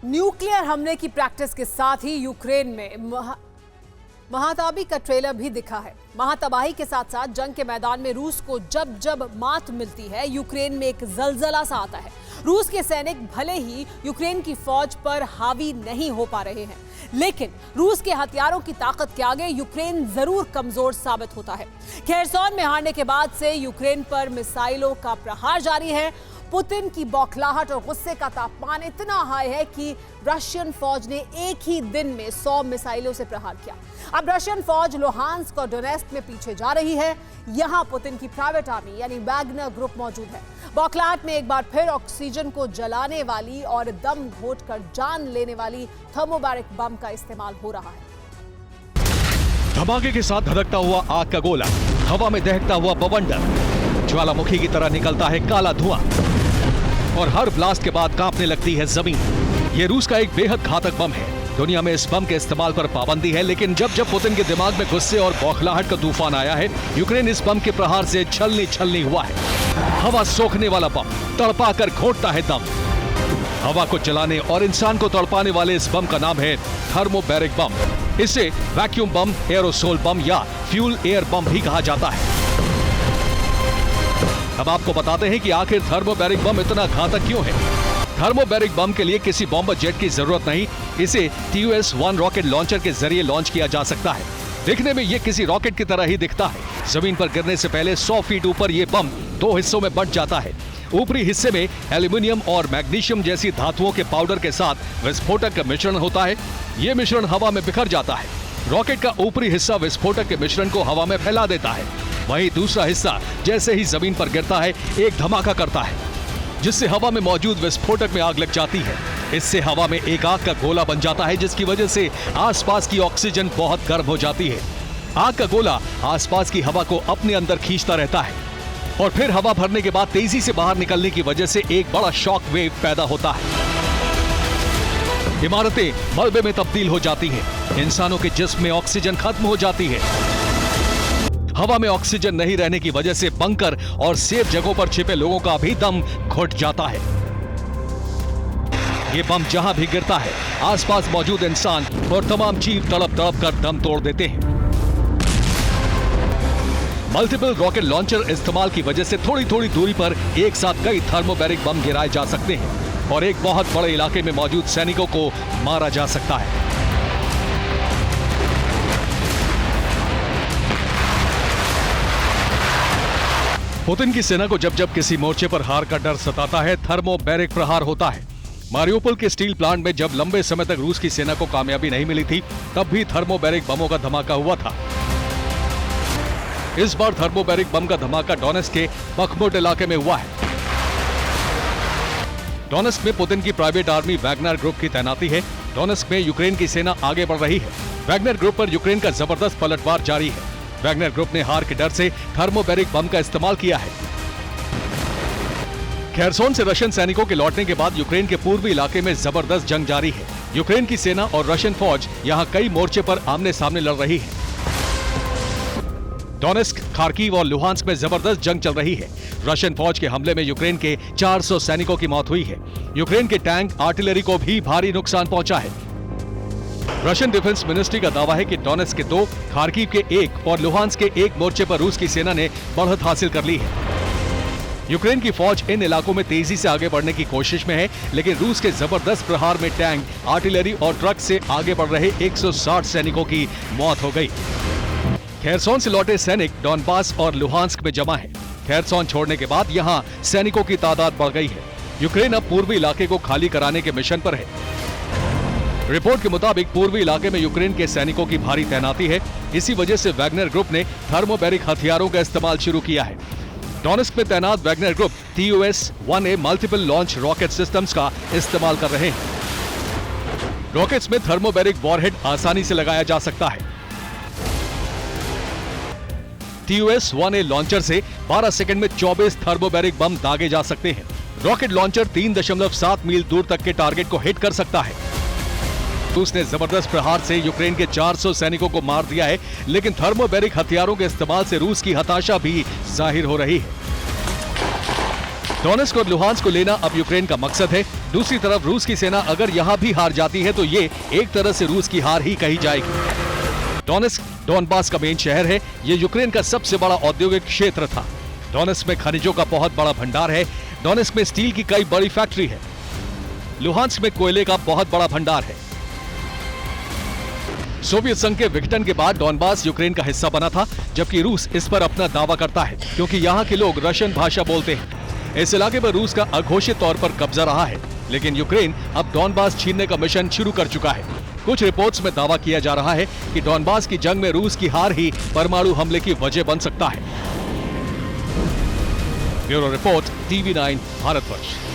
Nuclear हमले की practice के साथ ही यूक्रेन में महाताबी का ट्रेलर भी दिखा है। महातबाही के साथ साथ जंग के मैदान में रूस को जब जब मात मिलती है, यूक्रेन में एक जलजला सा आता है। रूस के सैनिक भले ही यूक्रेन की फौज पर हावी नहीं हो पा रहे हैं, लेकिन रूस के हथियारों की ताकत के आगे यूक्रेन जरूर कमजोर साबित होता है। खेरसोन में हारने के बाद से यूक्रेन पर मिसाइलों का प्रहार जारी है। पुतिन की बौखलाहट और गुस्से का तापमान इतना हाई है कि रशियन फौज ने एक ही दिन में 100 मिसाइलों से प्रहार किया। अब रशियन फौज लुहांस्क और डोनेस्क में पीछे जा रही है। यहां पुतिन की प्राइवेट आर्मी यानी वैगनर ग्रुप मौजूद है। बौखलाहट में एक बार फिर ऑक्सीजन को जलाने वाली और दम घोंटकर जान लेने वाली थर्मोबैरिक बम का इस्तेमाल हो रहा है। धमाके के साथ धधकता हुआ आग का गोला, हवा में दहकता हुआ बवंडर, ज्वालामुखी की तरह निकलता है काला धुआं और हर ब्लास्ट के बाद कांपने लगती है जमीन। ये रूस का एक बेहद घातक बम है। दुनिया में इस बम के इस्तेमाल पर पाबंदी है, लेकिन जब जब पुतिन के दिमाग में गुस्से और बौखलाहट का तूफान आया है, यूक्रेन इस बम के प्रहार से छलनी हुआ है। हवा सोखने वाला बम तड़पा कर घोंटता है दम। हवा को जलाने और इंसान को तड़पाने वाले इस बम का नाम है थर्मोबैरिक बम। इसे वैक्यूम बम, एरोसोल बम या फ्यूल एयर बम भी कहा जाता है। अब आपको बताते हैं कि आखिर थर्मोबैरिक बम इतना घातक क्यों है। थर्मोबैरिक बम के लिए किसी बॉम्बर जेट की जरूरत नहीं। इसे TUS-1 रॉकेट लॉन्चर के जरिए लॉन्च किया जा सकता है। दिखने में ये किसी रॉकेट की तरह ही दिखता है। जमीन पर गिरने से पहले 100 फीट ऊपर ये बम 2 हिस्सों में बंट जाता है। ऊपरी हिस्से में एल्यूमिनियम और मैग्नीशियम जैसी धातुओं के पाउडर के साथ विस्फोटक का मिश्रण होता है। ये मिश्रण हवा में बिखर जाता है। रॉकेट का ऊपरी हिस्सा विस्फोटक के मिश्रण को हवा में फैला देता है। वहीं दूसरा हिस्सा जैसे ही जमीन पर गिरता है, एक धमाका करता है, जिससे हवा में मौजूद विस्फोटक में आग लग जाती है। इससे हवा में एक आग का गोला बन जाता है, जिसकी वजह से आसपास की ऑक्सीजन बहुत गर्म हो जाती है। आग का गोला आसपास की हवा को अपने अंदर खींचता रहता है और फिर हवा भरने के बाद तेजी से बाहर निकलने की वजह से एक बड़ा शॉक वेव पैदा होता है। इमारतें मलबे में तब्दील हो जाती हैं। इंसानों के जिस्म में ऑक्सीजन खत्म हो जाती है। हवा में ऑक्सीजन नहीं रहने की वजह से बंकर और सेफ जगहों पर छिपे लोगों का भी दम घुट जाता है। ये बम जहां भी गिरता है, आसपास मौजूद इंसान और तमाम जीव तड़प तड़प कर दम तोड़ देते हैं। मल्टीपल रॉकेट लॉन्चर इस्तेमाल की वजह से थोड़ी थोड़ी दूरी पर एक साथ कई थर्मोबैरिक बम गिराए जा सकते हैं और एक बहुत बड़े इलाके में मौजूद सैनिकों को मारा जा सकता है। पुतिन की सेना को जब जब किसी मोर्चे पर हार का डर सताता है, थर्मोबैरिक प्रहार होता है। मारियोपोल के स्टील प्लांट में जब लंबे समय तक रूस की सेना को कामयाबी नहीं मिली थी, तब भी थर्मोबैरिक बमों का धमाका हुआ था। इस बार थर्मोबैरिक बम का धमाका डोनेस्क के बखमुट इलाके में हुआ है। डोनेस्क में पुतिन की प्राइवेट आर्मी वैगनर ग्रुप की तैनाती है। डोनेस्क में यूक्रेन की सेना आगे बढ़ रही है। वैगनर ग्रुप पर यूक्रेन का जबरदस्त पलटवार जारी है। वैगनर ग्रुप ने हार के डर से थर्मोबैरिक बम का इस्तेमाल किया है। खेरसोन से रशियन सैनिकों के लौटने के बाद यूक्रेन के पूर्वी इलाके में जबरदस्त जंग जारी है। यूक्रेन की सेना और रशियन फौज यहां कई मोर्चे पर आमने सामने लड़ रही है। डोनेस्क, खार्किव और लुहांस्क में जबरदस्त जंग चल रही है। रशियन फौज के हमले में यूक्रेन के 400 सैनिकों की मौत हुई है। यूक्रेन के टैंक, आर्टिलरी को भी भारी नुकसान पहुंचा है। रशियन डिफेंस मिनिस्ट्री का दावा है कि डोनेस्क के 2, खार्किव के 1 और लुहांस्क के 1 मोर्चे पर रूस की सेना ने बढ़त हासिल कर ली है। यूक्रेन की फौज इन इलाकों में तेजी से आगे बढ़ने की कोशिश में है, लेकिन रूस के जबरदस्त प्रहार में टैंक, आर्टिलरी और ट्रक से आगे बढ़ रहे 160 सैनिकों की मौत हो गई। खेरसोन से लौटे सैनिक डॉनबास और लुहांस्क में जमा है। खेरसोन छोड़ने के बाद यहां सैनिकों की तादाद बढ़ गई है। यूक्रेन अब पूर्वी इलाके को खाली कराने के मिशन पर है। रिपोर्ट के मुताबिक पूर्वी इलाके में यूक्रेन के सैनिकों की भारी तैनाती है। इसी वजह से वैगनर ग्रुप ने थर्मोबैरिक हथियारों का इस्तेमाल शुरू किया है। डोनेस्क में तैनात Wagner group TUS-1A multiple launch rocket systems का इस्तेमाल कर रहे हैं। रॉकेट्स में थर्मोबैरिक वॉरहेड आसानी से लगाया जा सकता है। TUS-1A लॉन्चर से 12 सेकंड में 24 थर्मोबैरिक बम दागे जा सकते हैं। रॉकेट लॉन्चर 3.7 मील दूर तक के टारगेट को हिट कर सकता है। रूस ने जबरदस्त प्रहार से यूक्रेन के 400 सैनिकों को मार दिया है, लेकिन थर्मोबैरिक हथियारों के इस्तेमाल से रूस की हताशा भी जाहिर हो रही है। डोनेस्क और लुहांस्क को लेना अब यूक्रेन का मकसद है। दूसरी तरफ रूस की सेना अगर यहां भी हार जाती है तो ये एक तरह से रूस की हार ही कही जाएगी। डोनेस्क डोनबास का मेन शहर है। ये यूक्रेन का सबसे बड़ा औद्योगिक क्षेत्र था। डोनेस्क में खनिजों का बहुत बड़ा भंडार है। डोनेस्क में स्टील की कई बड़ी फैक्ट्री है। लुहांस्क में कोयले का बहुत बड़ा भंडार है। सोवियत संघ के विघटन के बाद डोनबास यूक्रेन का हिस्सा बना था, जबकि रूस इस पर अपना दावा करता है क्योंकि यहाँ के लोग रशियन भाषा बोलते हैं। इस इलाके पर रूस का अघोषित तौर पर कब्जा रहा है, लेकिन यूक्रेन अब डोनबास छीनने का मिशन शुरू कर चुका है। कुछ रिपोर्ट्स में दावा किया जा रहा है कि डोनबास की जंग में रूस की हार ही परमाणु हमले की वजह बन सकता है। Bureau report, TV9 Bharatvarsh.